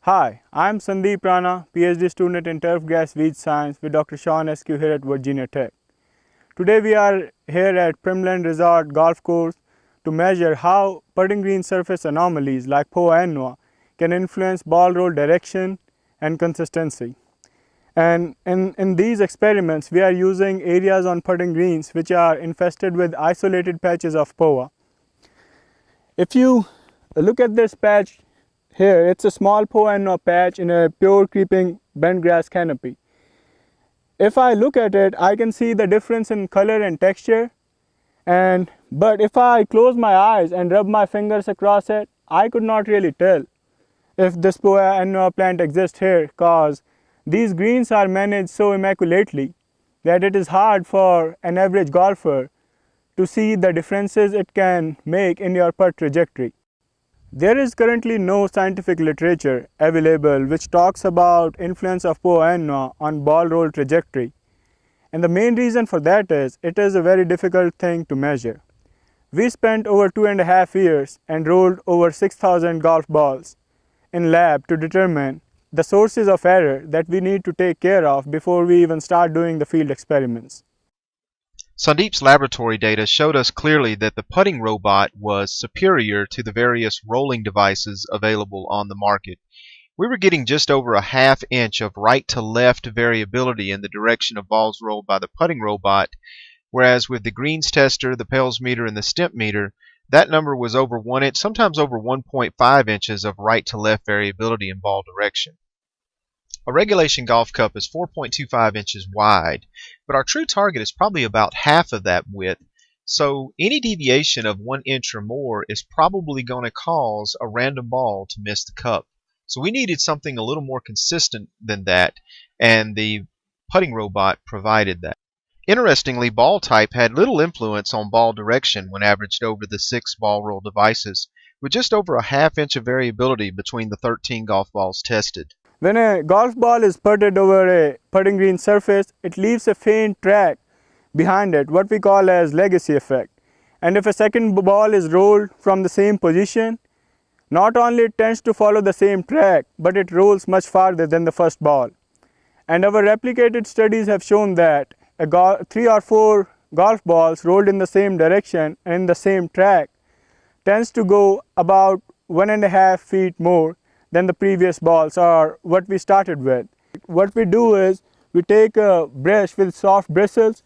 Hi, I'm Sandeep Rana, PhD student in Turfgrass Weed Science with Dr. Shawn Askew here at Virginia Tech. Today we are here at Primland Resort Golf Course to measure how putting green surface anomalies like Poa Annua can influence ball roll direction and consistency. And in these experiments, we are using areas on putting greens which are infested with isolated patches of Poa. If you look at this patch here, it's a small Poa Annua patch in a pure creeping bentgrass canopy. If I look at it, I can see the difference in color and texture. But if I close my eyes and rub my fingers across it, I could not really tell if this Poa Annua plant exists here, because these greens are managed so immaculately that it is hard for an average golfer to see the differences it can make in your putt trajectory. There is currently no scientific literature available which talks about influence of Poa Annua on ball roll trajectory. And the main reason for that is it is a very difficult thing to measure. We spent over 2.5 years and rolled over 6,000 golf balls in lab to determine the sources of error that we need to take care of before we even start doing the field experiments. Sandeep's laboratory data showed us clearly that the putting robot was superior to the various rolling devices available on the market. We were getting just over a ½ inch of right to left variability in the direction of balls rolled by the putting robot, whereas with the greens tester, the Pels meter, and the stimp meter, that number was over 1 inch, sometimes over 1.5 inches of right to left variability in ball direction. A regulation golf cup is 4.25 inches wide, but our true target is probably about half of that width, so any deviation of 1 inch or more is probably going to cause a random ball to miss the cup. So we needed something a little more consistent than that, and the putting robot provided that. Interestingly, ball type had little influence on ball direction when averaged over the 6 ball roll devices, with just over a ½ inch of variability between the 13 golf balls tested. When a golf ball is putted over a putting green surface, it leaves a faint track behind it, what we call as legacy effect. And if a second ball is rolled from the same position, not only it tends to follow the same track, but it rolls much farther than the first ball. And our replicated studies have shown that 3 or 4 golf balls rolled in the same direction and in the same track tends to go about 1.5 feet more than the previous balls or what we started with. What we do is we take a brush with soft bristles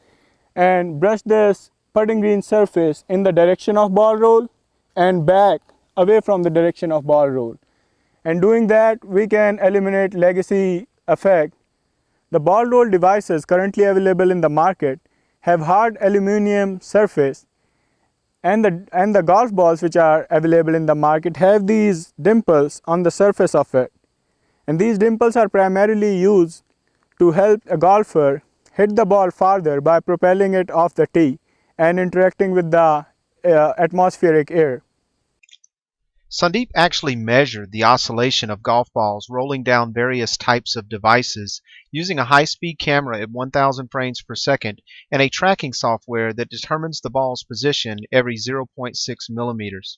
and brush this putting green surface in the direction of ball roll and back away from the direction of ball roll. And doing that, we can eliminate legacy effect. The ball roll devices currently available in the market have hard aluminum surface, and the golf balls which are available in the market have these dimples on the surface of it. And these dimples are primarily used to help a golfer hit the ball farther by propelling it off the tee and interacting with the atmospheric air. Sandeep actually measured the oscillation of golf balls rolling down various types of devices using a high-speed camera at 1,000 frames per second and a tracking software that determines the ball's position every 0.6 millimeters.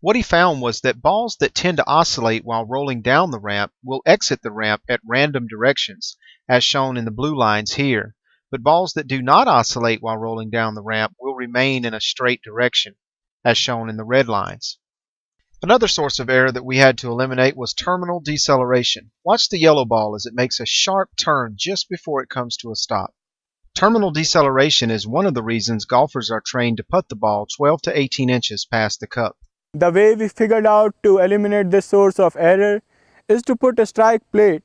What he found was that balls that tend to oscillate while rolling down the ramp will exit the ramp at random directions, as shown in the blue lines here, but balls that do not oscillate while rolling down the ramp will remain in a straight direction, as shown in the red lines. Another source of error that we had to eliminate was terminal deceleration. Watch the yellow ball as it makes a sharp turn just before it comes to a stop. Terminal deceleration is one of the reasons golfers are trained to putt the ball 12 to 18 inches past the cup. The way we figured out to eliminate this source of error is to put a strike plate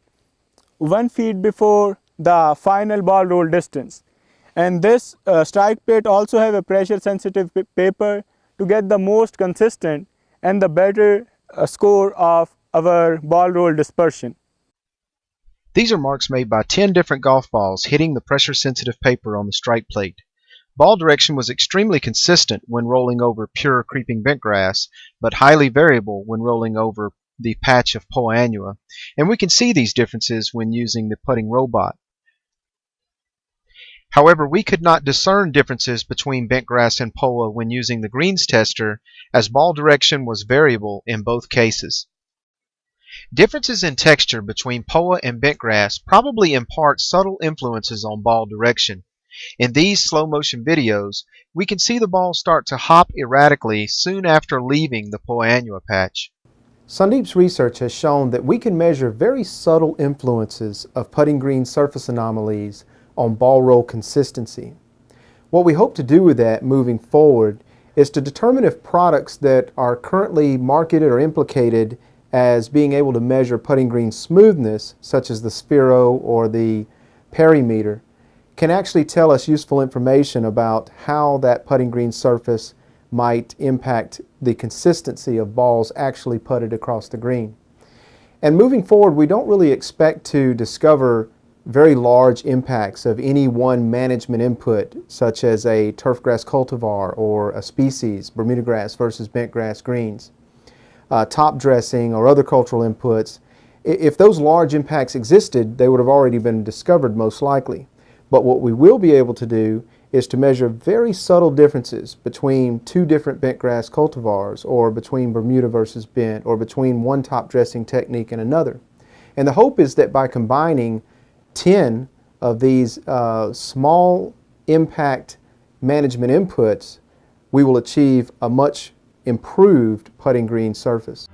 1 feet before the final ball roll distance. And this strike plate also have a pressure sensitive paper to get the most consistent and the better score of our ball roll dispersion. These are marks made by 10 different golf balls hitting the pressure sensitive paper on the strike plate. Ball direction was extremely consistent when rolling over pure creeping bentgrass, but highly variable when rolling over the patch of Poa Annua, and we can see these differences when using the putting robot. However, we could not discern differences between bentgrass and Poa when using the greens tester, as ball direction was variable in both cases. Differences in texture between Poa and bentgrass probably impart subtle influences on ball direction. In these slow motion videos, we can see the ball start to hop erratically soon after leaving the Poa Annua patch. Sandeep's research has shown that we can measure very subtle influences of putting green surface anomalies on ball roll consistency. What we hope to do with that moving forward is to determine if products that are currently marketed or implicated as being able to measure putting green smoothness, such as the Sphero or the Perimeter, can actually tell us useful information about how that putting green surface might impact the consistency of balls actually putted across the green. And moving forward, we don't really expect to discover very large impacts of any one management input, such as a turfgrass cultivar or a species, Bermuda grass versus bentgrass greens, top dressing or other cultural inputs. If those large impacts existed, they would have already been discovered most likely. But what we will be able to do is to measure very subtle differences between two different bentgrass cultivars, or between Bermuda versus bent, or between one top dressing technique and another. And the hope is that by combining 10 of these small impact management inputs, we will achieve a much improved putting green surface.